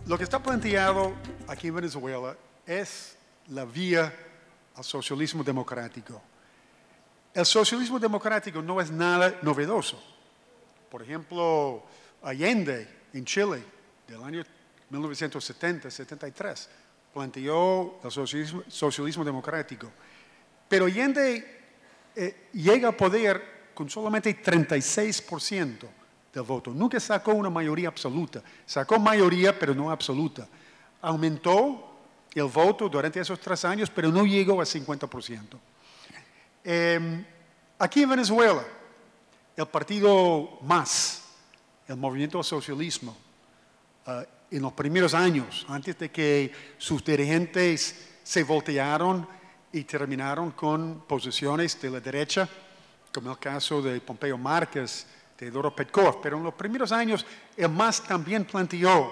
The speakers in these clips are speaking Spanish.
Lo que está planteado aquí en Venezuela es la vía al socialismo democrático. El socialismo democrático no es nada novedoso. Por ejemplo, Allende en Chile, del año 1970-73, planteó el socialismo democrático. Pero Allende llega al poder con solamente 36% del voto. Nunca sacó una mayoría absoluta. Sacó mayoría, pero no absoluta. Aumentó el voto durante esos 3 años, pero no llegó a 50%. Aquí en Venezuela, el partido MAS, el Movimiento al Socialismo, en los primeros años, antes de que sus dirigentes se voltearon y terminaron con posiciones de la derecha, como el caso de Pompeo Márquez, Teodoro Petkov, pero en los primeros años el MAS también planteó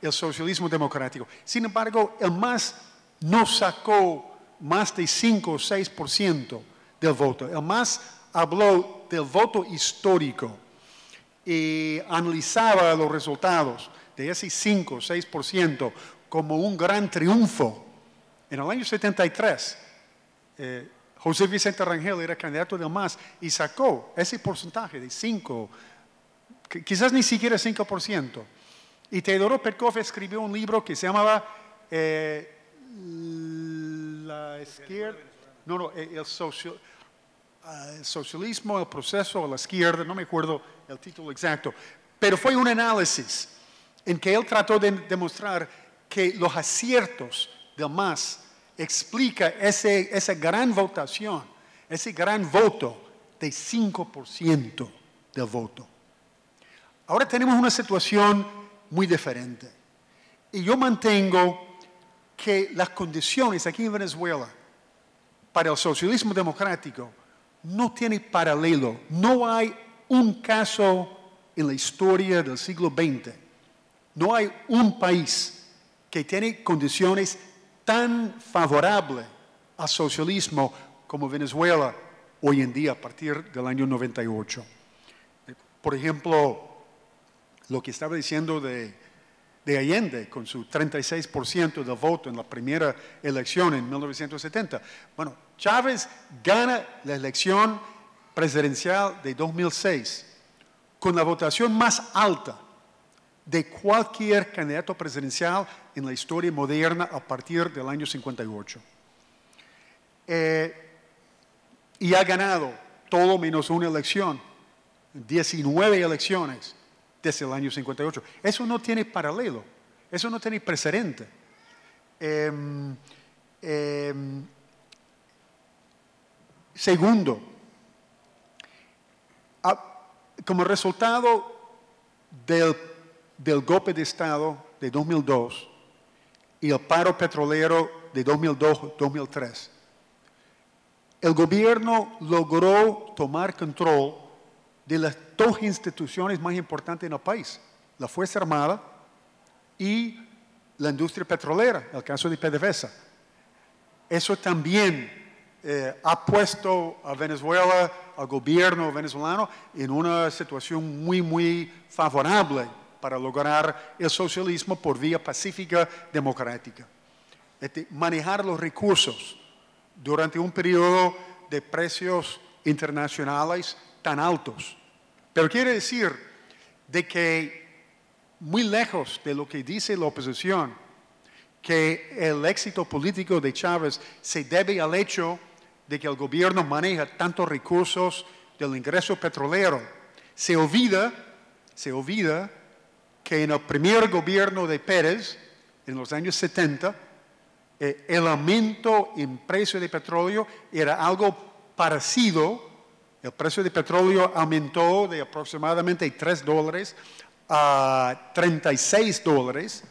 el socialismo democrático. Sin embargo, el MAS no sacó más de 5 o 6% del voto. El MAS habló del voto histórico y analizaba los resultados de ese 5 o 6% como un gran triunfo. En el año 73, José Vicente Rangel era candidato del MAS y sacó ese porcentaje de 5, quizás ni siquiera 5%. Y Teodoro Petkov escribió un libro que se llamaba La izquierda, el socialismo, el proceso a la izquierda, no me acuerdo el título exacto, pero fue un análisis en que él trató de demostrar que los aciertos del MAS explica esa gran votación, ese gran voto de 5% del voto. Ahora tenemos una situación muy diferente. Y yo mantengo que las condiciones aquí en Venezuela para el socialismo democrático no tienen paralelo. No hay un caso en la historia del siglo XX. No hay un país que tiene condiciones tan favorables al socialismo como Venezuela hoy en día a partir del año 98. Por ejemplo, lo que estaba diciendo de Allende con su 36% del voto en la primera elección en 1970. Bueno, Chávez gana la elección presidencial de 2006 con la votación más alta de cualquier candidato presidencial en la historia moderna a partir del año 58. Y ha ganado todo menos una elección, 19 elecciones desde el año 58. Eso no tiene paralelo, eso no tiene precedente. Segundo, como resultado del golpe de Estado de 2002 y el paro petrolero de 2002-2003, el gobierno logró tomar control de las 2 instituciones más importantes en el país, la Fuerza Armada y la industria petrolera, el caso de PDVSA. Eso también ha puesto a Venezuela, al gobierno venezolano, en una situación muy, muy favorable para lograr el socialismo por vía pacífica democrática. Manejar los recursos durante un periodo de precios internacionales tan altos. Pero quiere decir de que muy lejos de lo que dice la oposición, que el éxito político de Chávez se debe al hecho de que el gobierno maneja tantos recursos del ingreso petrolero. Se olvida que en el primer gobierno de Pérez, en los años 70, el aumento en precio de petróleo era algo parecido. El precio de petróleo aumentó de aproximadamente $3 a $36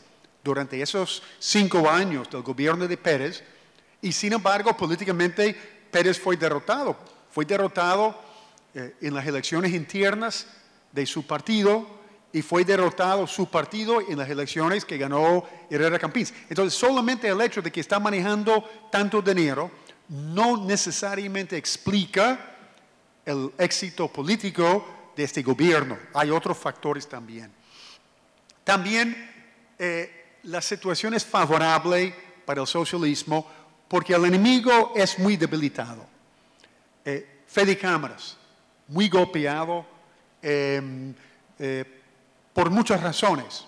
durante esos 5 años del gobierno de Pérez. Y sin embargo, políticamente, Pérez fue derrotado. Fue derrotado en las elecciones internas de su partido y fue derrotado su partido en las elecciones que ganó Herrera Campins. Entonces, solamente el hecho de que está manejando tanto dinero no necesariamente explica el éxito político de este gobierno. Hay otros factores también. También la situación es favorable para el socialismo porque el enemigo es muy debilitado. Fede Cámaras, muy golpeado por muchas razones.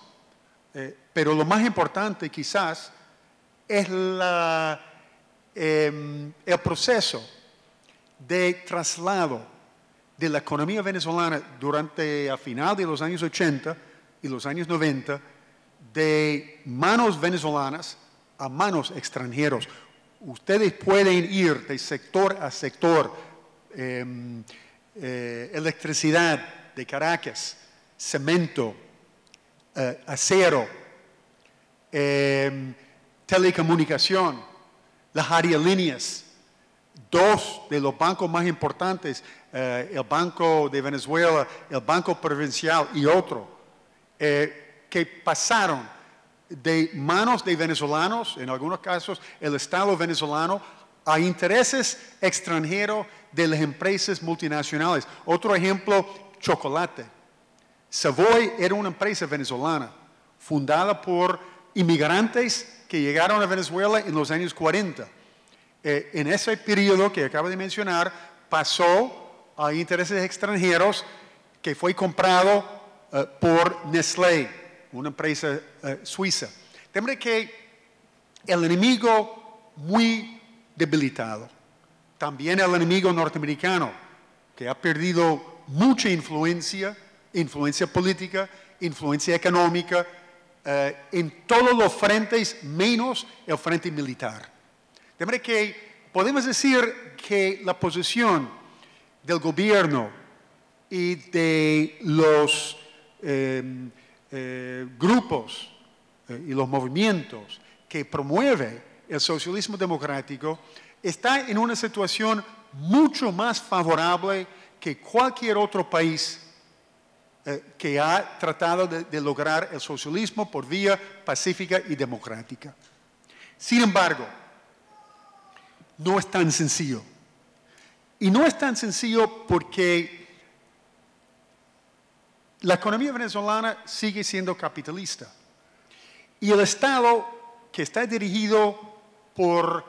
Pero lo más importante quizás es el proceso de traslado de la economía venezolana durante a final de los años 80 y los años 90 de manos venezolanas a manos extranjeros. Ustedes pueden ir de sector a sector, electricidad de Caracas, cemento, acero, telecomunicación, las aerolíneas, dos de los bancos más importantes, el Banco de Venezuela, el Banco Provincial y otro, que pasaron de manos de venezolanos, en algunos casos el Estado venezolano, a intereses extranjeros de las empresas multinacionales. Otro ejemplo, chocolate. Savoy era una empresa venezolana, fundada por inmigrantes que llegaron a Venezuela en los años 40. En ese periodo que acabo de mencionar, pasó a intereses extranjeros que fue comprado por Nestlé, una empresa suiza. De manera que el enemigo muy debilitado. También el enemigo norteamericano, que ha perdido mucha influencia política, influencia económica, en todos los frentes, menos el frente militar. De manera que podemos decir que la posición del gobierno y de los grupos y los movimientos que promueven el socialismo democrático está en una situación mucho más favorable que cualquier otro país que ha tratado de lograr el socialismo por vía pacífica y democrática. Sin embargo, no es tan sencillo. Y no es tan sencillo porque la economía venezolana sigue siendo capitalista. Y el Estado, que está dirigido por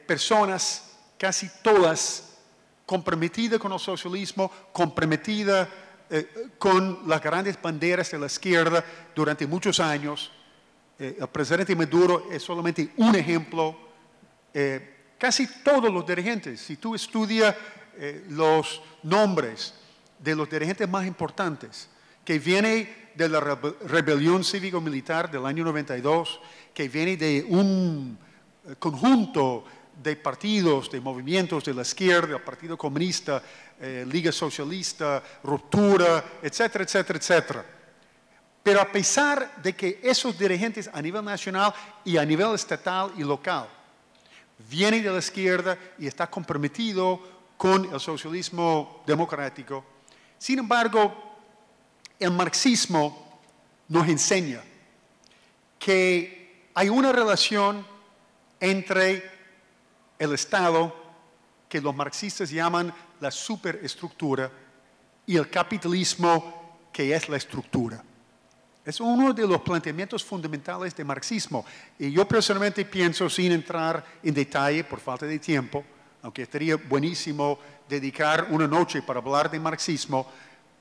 personas, casi todas, comprometidas con el socialismo, comprometidas con las grandes banderas de la izquierda durante muchos años. El presidente Maduro es solamente un ejemplo. Casi todos los dirigentes, si tú estudias los nombres de los dirigentes más importantes, que viene de la rebelión cívico-militar del año 92, que viene de un conjunto de partidos, de movimientos de la izquierda, el Partido Comunista, Liga Socialista, Ruptura, etcétera, etcétera, etcétera. Pero a pesar de que esos dirigentes a nivel nacional y a nivel estatal y local vienen de la izquierda y está comprometido con el socialismo democrático, sin embargo, el marxismo nos enseña que hay una relación entre el Estado, que los marxistas llaman la superestructura, y el capitalismo, que es la estructura. Es uno de los planteamientos fundamentales del marxismo. Y yo personalmente pienso, sin entrar en detalle por falta de tiempo, aunque estaría buenísimo dedicar una noche para hablar de marxismo,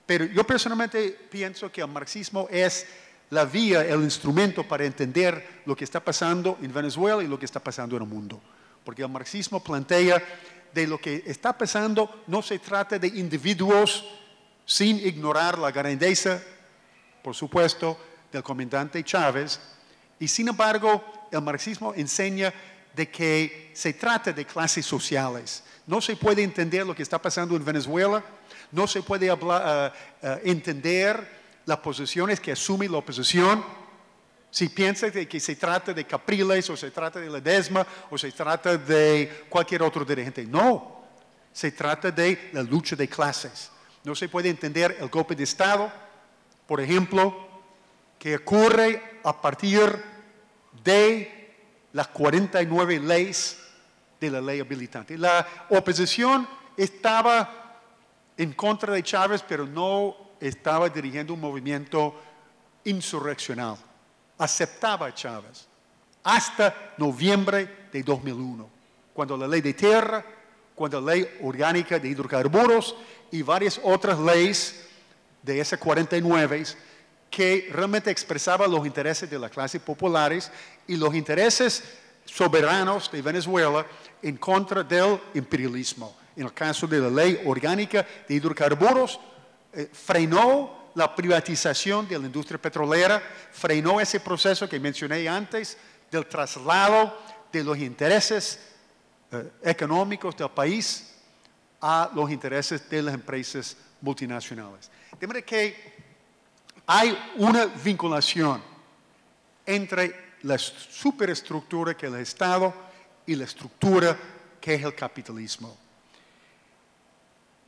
pero yo personalmente pienso que el marxismo es la vía, el instrumento para entender lo que está pasando en Venezuela y lo que está pasando en el mundo. Porque el marxismo plantea de lo que está pasando, no se trata de individuos sin ignorar la grandeza, por supuesto, del comandante Chávez, y sin embargo el marxismo enseña de que se trata de clases sociales. No se puede entender lo que está pasando en Venezuela, no se puede entender las posiciones que asume la oposición si piensa de que se trata de Capriles o se trata de Ledesma o se trata de cualquier otro dirigente. No, se trata de la lucha de clases. No se puede entender el golpe de Estado, por ejemplo, que ocurre a partir de las 49 leyes de la ley habilitante. La oposición estaba en contra de Chávez, pero no estaba dirigiendo un movimiento insurreccional. Aceptaba a Chávez hasta noviembre de 2001, cuando la ley de tierra, cuando la ley orgánica de hidrocarburos y varias otras leyes de ese 49 que realmente expresaban los intereses de las clases populares y los intereses soberanos de Venezuela en contra del imperialismo. En el caso de la ley orgánica de hidrocarburos, frenó la privatización de la industria petrolera, frenó ese proceso que mencioné antes del traslado de los intereses económicos del país a los intereses de las empresas multinacionales. De manera que hay una vinculación entre la superestructura que es el Estado y la estructura que es el capitalismo.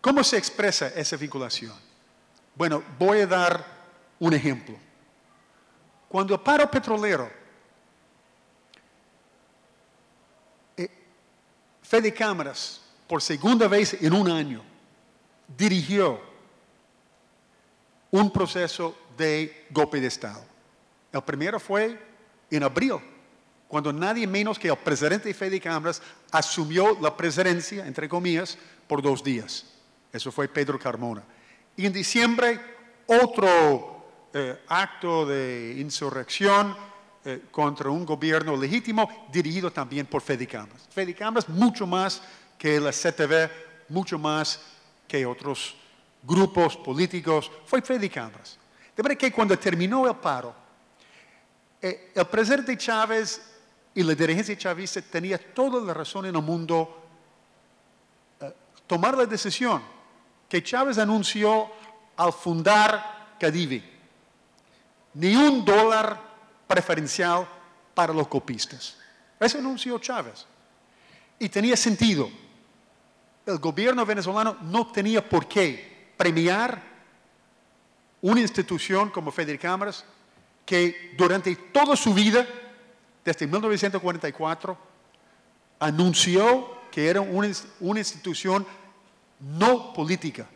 ¿Cómo se expresa esa vinculación? Bueno, voy a dar un ejemplo. Cuando el paro petrolero, Fede Cámaras, por segunda vez en un año, dirigió un proceso de golpe de Estado. El primero fue en abril, cuando nadie menos que el presidente de Fede Cámaras asumió la presidencia, entre comillas, por 2 días. Eso fue Pedro Carmona. Y en diciembre, otro acto de insurrección contra un gobierno legítimo, dirigido también por Fede Cámaras. Fede Cámaras mucho más que la CTV, mucho más que otros grupos políticos, fue Fede Cámaras. De manera que cuando terminó el paro, el presidente Chávez y la dirigencia chavista tenía toda la razón en el mundo tomar la decisión que Chávez anunció al fundar Cadivi. Ni $1 preferencial para los copistas. Eso anunció Chávez. Y tenía sentido. El gobierno venezolano no tenía por qué premiar una institución como Fede Cámaras que durante toda su vida, desde 1944, anunció que era una institución no política,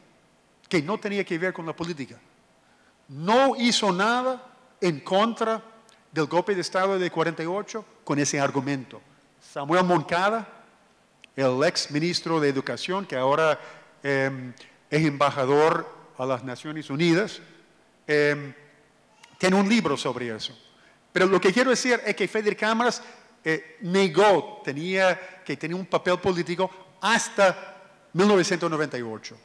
que no tenía que ver con la política. No hizo nada en contra del golpe de Estado de 48 con ese argumento. Samuel Moncada, el ex ministro de Educación, que ahora es embajador a las Naciones Unidas, tiene un libro sobre eso. Pero lo que quiero decir es que Fede Cámaras negó que tenía un papel político hasta 1998.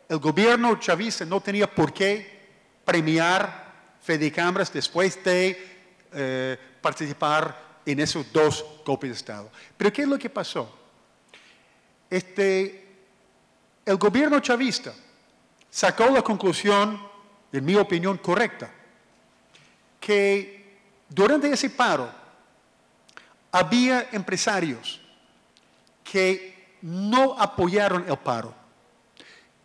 El gobierno chavista no tenía por qué premiar Fede Cámaras después de participar en esos 2 golpes de Estado. Pero ¿qué es lo que pasó? El gobierno chavista sacó la conclusión, en mi opinión correcta, que durante ese paro había empresarios que no apoyaron el paro,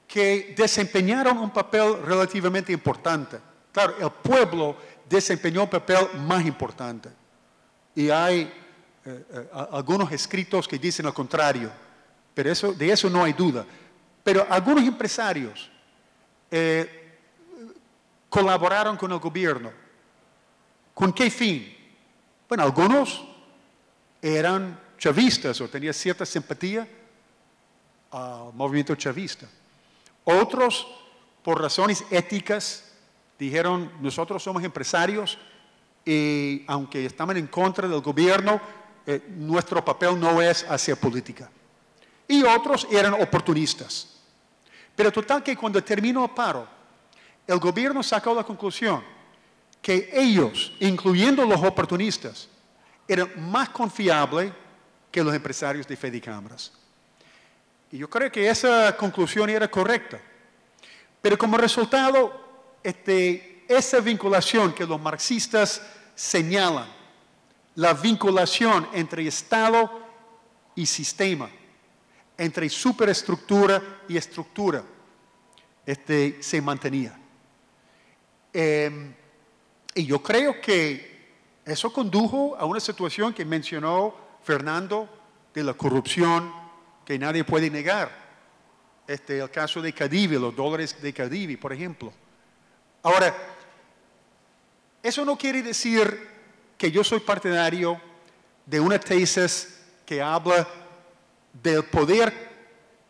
que desempeñaron un papel relativamente importante. Claro, el pueblo desempeñó un papel más importante. Y hay algunos escritos que dicen lo contrario, pero de eso no hay duda. Pero algunos empresarios colaboraron con el gobierno. ¿Con qué fin? Bueno, algunos eran chavistas o tenían cierta simpatía al movimiento chavista. Otros, por razones éticas, dijeron, nosotros somos empresarios y aunque estaban en contra del gobierno, nuestro papel no es hacia política. Y otros eran oportunistas. Pero total que cuando terminó el paro, el gobierno sacó la conclusión que ellos, incluyendo los oportunistas, eran más confiables que los empresarios de Fede Cámaras. Y yo creo que esa conclusión era correcta. Pero como resultado, esa vinculación que los marxistas señalan, la vinculación entre Estado y sistema, entre superestructura y estructura, se mantenía. Y yo creo que eso condujo a una situación que mencionó Fernando de la corrupción que nadie puede negar. el caso de Cadivi, los dólares de Cadivi, por ejemplo. Ahora, eso no quiere decir que yo soy partidario de una tesis que habla del poder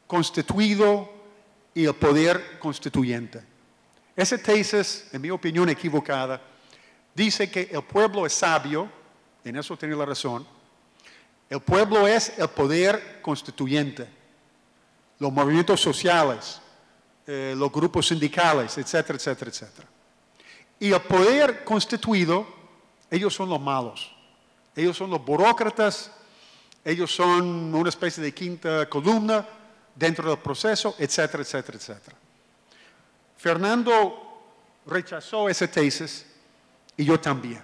constituido y el poder constituyente. Esa tesis, en mi opinión equivocada, dice que el pueblo es sabio, en eso tiene la razón. El pueblo es el poder constituyente. Los movimientos sociales, los grupos sindicales, etcétera, etcétera, etcétera. Y el poder constituido, ellos son los malos. Ellos son los burócratas, ellos son una especie de quinta columna dentro del proceso, etcétera, etcétera, etcétera. Fernando rechazó esa tesis y yo también.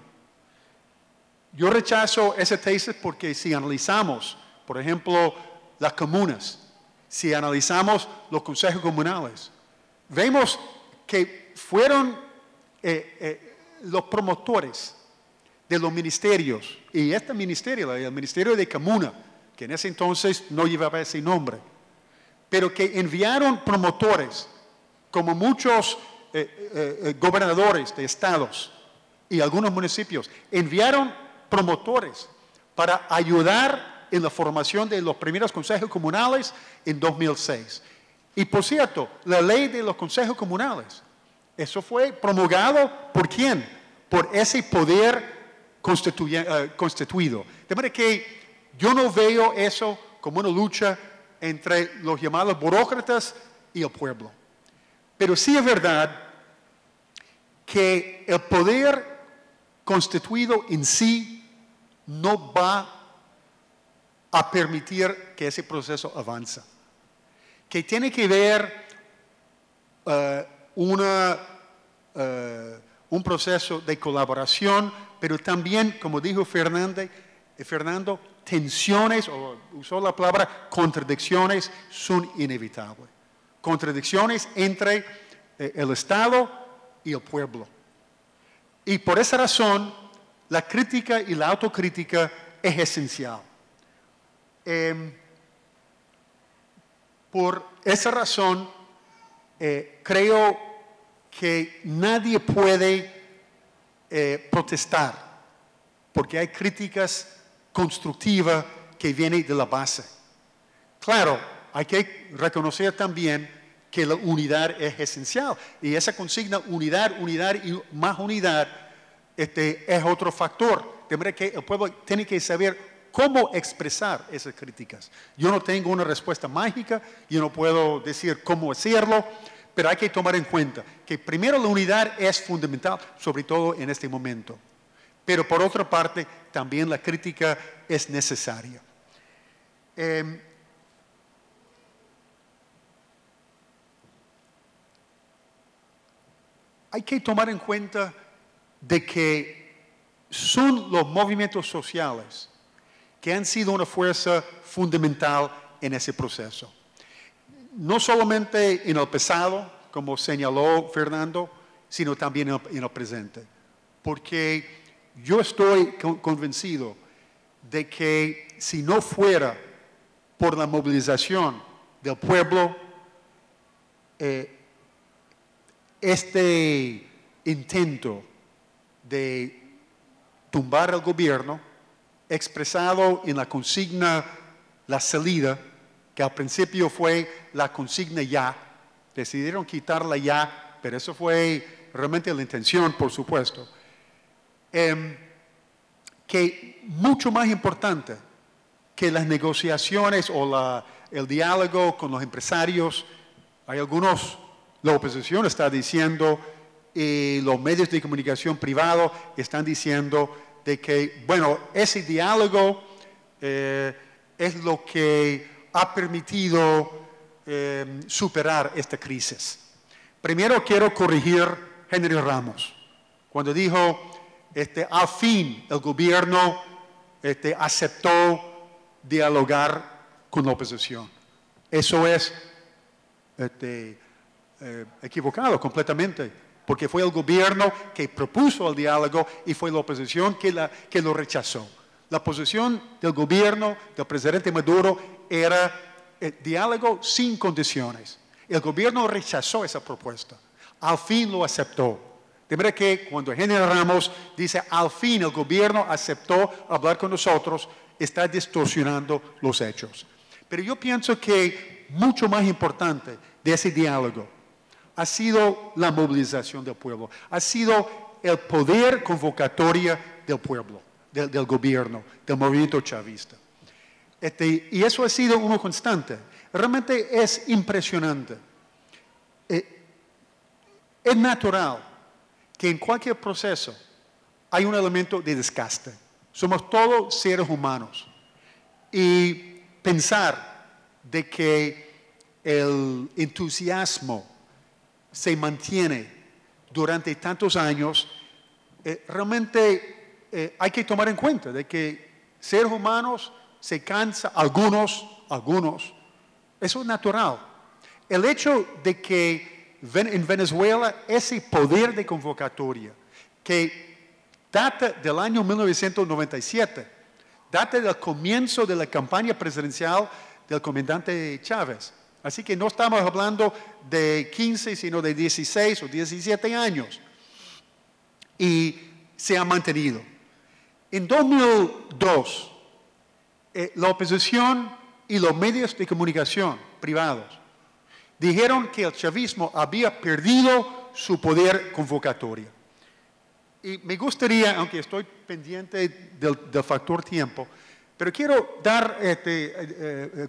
Yo rechazo esa tesis porque si analizamos, por ejemplo, las comunas, si analizamos los consejos comunales, vemos que fueron los promotores de los ministerios, y este ministerio, el Ministerio de Comuna, que en ese entonces no llevaba ese nombre, pero que enviaron promotores, como muchos gobernadores de estados y algunos municipios, enviaron promotores para ayudar en la formación de los primeros consejos comunales en 2006. Y por cierto, la ley de los consejos comunales, eso fue promulgado ¿por quién? Por ese poder constituido. De manera que yo no veo eso como una lucha entre los llamados burócratas y el pueblo. Pero sí es verdad que el poder constituido en sí no va a permitir que ese proceso avance. Que tiene que ver un proceso de colaboración, pero también, como dijo Fernando, tensiones, o usó la palabra contradicciones, son inevitables. Contradicciones entre el Estado y el pueblo. Y por esa razón, la crítica y la autocrítica es esencial. Por esa razón, creo que nadie puede protestar, porque hay críticas constructivas que vienen de la base. Claro, hay que reconocer también que la unidad es esencial, y esa consigna unidad, unidad y más unidad es otro factor. De manera que el pueblo tiene que saber cómo expresar esas críticas. Yo no tengo una respuesta mágica, yo no puedo decir cómo hacerlo, pero hay que tomar en cuenta que primero la unidad es fundamental, sobre todo en este momento. Pero por otra parte, también la crítica es necesaria. Hay que tomar en cuenta de que son los movimientos sociales que han sido una fuerza fundamental en ese proceso. No solamente en el pasado, como señaló Fernando, sino también en el presente. Porque yo estoy convencido de que si no fuera por la movilización del pueblo, este intento de tumbar al gobierno, expresado en la consigna La Salida, que al principio fue la consigna Ya, decidieron quitarla Ya, pero eso fue realmente la intención, por supuesto, que mucho más importante que las negociaciones o el diálogo con los empresarios, hay algunos, la oposición está diciendo, y los medios de comunicación privados están diciendo de que, bueno, ese diálogo es lo que ha permitido superar esta crisis. Primero quiero corregir a Henry Ramos, cuando dijo, al fin el gobierno aceptó dialogar con la oposición. Eso es equivocado completamente, porque fue el gobierno que propuso el diálogo y fue la oposición que lo rechazó. La posición del gobierno del presidente Maduro era diálogo sin condiciones. el gobierno rechazó esa propuesta. Al fin lo aceptó. De manera que cuando General Ramos dice, al fin el gobierno aceptó hablar con nosotros, está distorsionando los hechos. Pero yo pienso que mucho más importante de ese diálogo ha sido la movilización del pueblo, ha sido el poder convocatoria del pueblo, del gobierno, del movimiento chavista. Y eso ha sido una constante. Realmente es impresionante. Es natural que en cualquier proceso hay un elemento de desgaste. Somos todos seres humanos. Y pensar de que el entusiasmo se mantiene durante tantos años, realmente hay que tomar en cuenta de que seres humanos se cansan, algunos, eso es natural. El hecho de que en Venezuela ese poder de convocatoria que data del año 1997, data del comienzo de la campaña presidencial del comandante Chávez. Así que no estamos hablando de 15, sino de 16 o 17 años. Y se ha mantenido. En 2002, la oposición y los medios de comunicación privados dijeron que el chavismo había perdido su poder convocatorio. Y me gustaría, aunque estoy pendiente del factor tiempo, pero quiero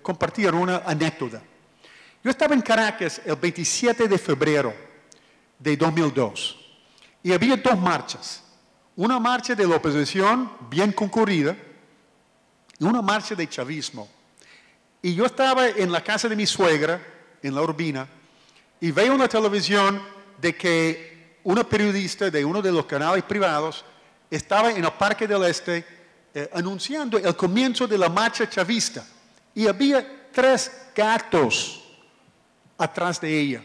compartir una anécdota. Yo estaba en Caracas el 27 de febrero de 2002 y había dos marchas. Una marcha de la oposición bien concurrida y una marcha de chavismo. Y yo estaba en la casa de mi suegra, en La Urbina, y veo en la televisión de que una periodista de uno de los canales privados estaba en el Parque del Este anunciando el comienzo de la marcha chavista. Y había 3 gatos atrás de ella.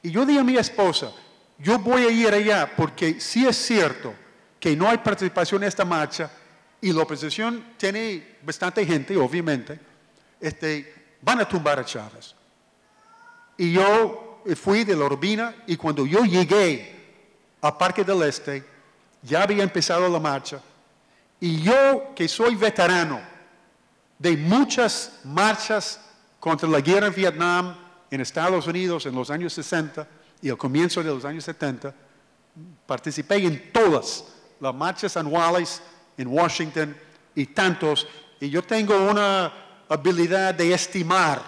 Y yo dije a mi esposa, yo voy a ir allá porque sí es cierto que no hay participación en esta marcha y la oposición tiene bastante gente, obviamente, van a tumbar a Chávez. Y yo fui de La Urbina y cuando yo llegué al Parque del Este, ya había empezado la marcha. Y yo, que soy veterano de muchas marchas contra la guerra en Vietnam, en Estados Unidos en los años 60 y al comienzo de los años 70, participé en todas las marchas anuales en Washington y tantos, y yo tengo una habilidad de estimar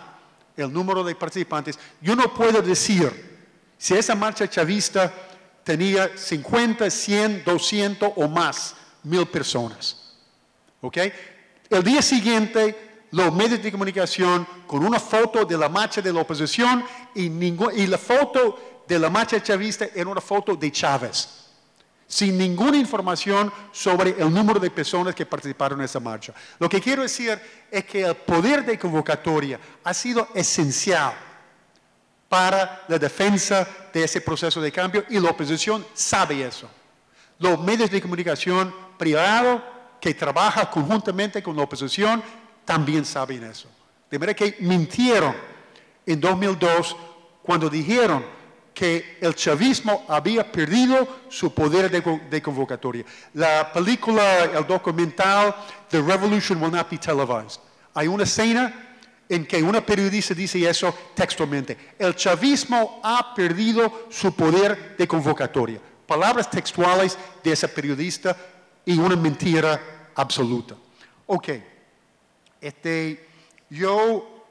el número de participantes. Yo no puedo decir si esa marcha chavista tenía 50, 100, 200 o más 1000 personas. ¿Ok? El día siguiente, los medios de comunicación con una foto de la marcha de la oposición y la foto de la marcha chavista era una foto de Chávez, sin ninguna información sobre el número de personas que participaron en esa marcha. Lo que quiero decir es que el poder de convocatoria ha sido esencial para la defensa de ese proceso de cambio y la oposición sabe eso. Los medios de comunicación privados que trabajan conjuntamente con la oposición también saben eso. De manera que mintieron en 2002 cuando dijeron que el chavismo había perdido su poder de convocatoria. La película, el documental The Revolution Will Not Be Televised. Hay una escena en que una periodista dice eso textualmente. El chavismo ha perdido su poder de convocatoria. Palabras textuales de esa periodista y una mentira absoluta. Ok. Yo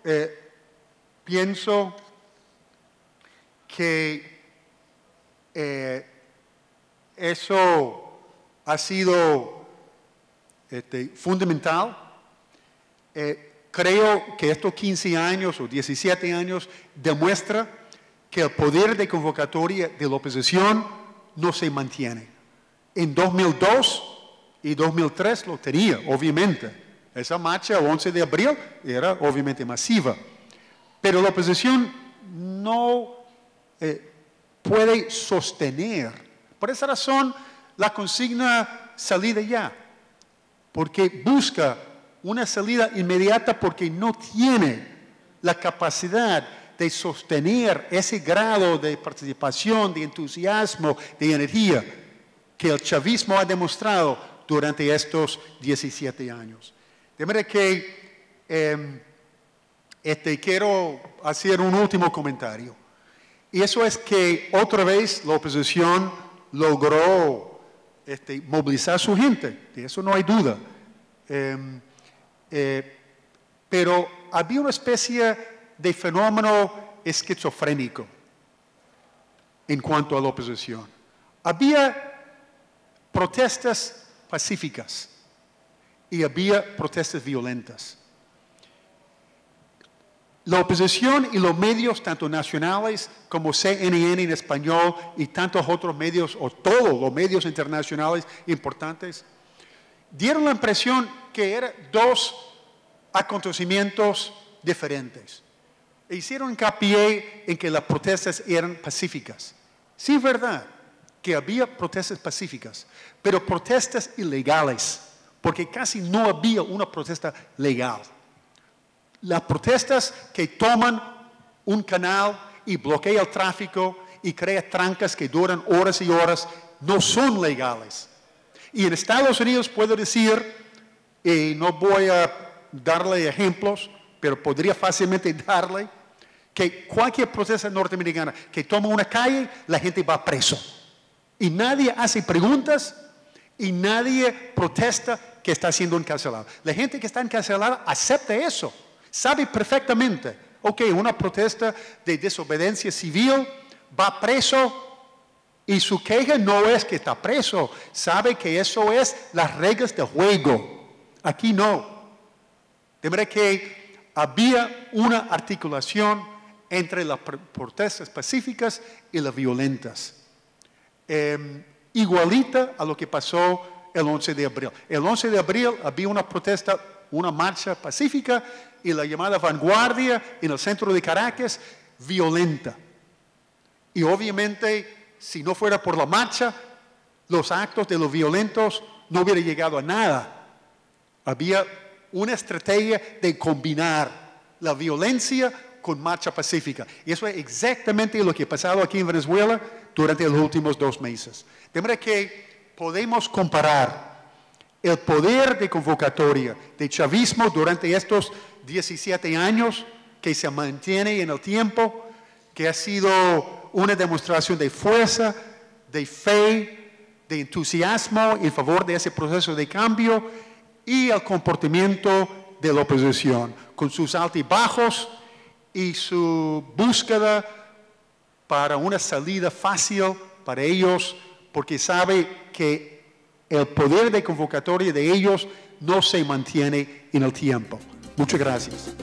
pienso que eso ha sido fundamental. Creo que estos 15 años o 17 años demuestra que el poder de convocatoria de la oposición no se mantiene. En 2002 y 2003 lo tenía, obviamente. Esa marcha el 11 de abril era obviamente masiva. Pero la oposición no puede sostener. Por esa razón, la consigna salida ya. Porque busca una salida inmediata porque no tiene la capacidad de sostener ese grado de participación, de entusiasmo, de energía que el chavismo ha demostrado durante estos 17 años. De manera que quiero hacer un último comentario. Y eso es que otra vez la oposición logró movilizar a su gente, de eso no hay duda. Pero había una especie de fenómeno esquizofrénico en cuanto a la oposición. Había protestas pacíficas y había protestas violentas. La oposición y los medios, tanto nacionales como CNN en español y tantos otros medios, o todos los medios internacionales importantes, dieron la impresión que eran dos acontecimientos diferentes. E hicieron hincapié en que las protestas eran pacíficas. Sí, es verdad que había protestas pacíficas, pero protestas ilegales, porque casi no había una protesta legal. Las protestas que toman un canal y bloquean el tráfico y crean trancas que duran horas y horas no son legales. Y en Estados Unidos puedo decir, y no voy a darle ejemplos, pero podría fácilmente darle, que cualquier protesta norteamericana que toma una calle, la gente va preso. Y nadie hace preguntas y nadie protesta que está siendo encarcelado. La gente que está encarcelada acepta eso. Sabe perfectamente, ok, una protesta de desobediencia civil, va preso y su queja no es que está preso, sabe que eso es las reglas del juego. Aquí no. De manera que había una articulación entre las protestas pacíficas y las violentas. Igualita a lo que pasó el 11 de abril. El 11 de abril había una protesta, una marcha pacífica y la llamada vanguardia en el centro de Caracas, violenta. Y obviamente, si no fuera por la marcha, los actos de los violentos no hubieran llegado a nada. Había una estrategia de combinar la violencia con marcha pacífica. Y eso es exactamente lo que ha pasado aquí en Venezuela durante los últimos 2 meses. De manera que podemos comparar el poder de convocatoria de chavismo durante estos 17 años que se mantiene en el tiempo, que ha sido una demostración de fuerza, de fe, de entusiasmo en favor de ese proceso de cambio y el comportamiento de la oposición, con sus altibajos y su búsqueda para una salida fácil para ellos, porque sabe que el poder de convocatoria de ellos no se mantiene en el tiempo. Muchas gracias.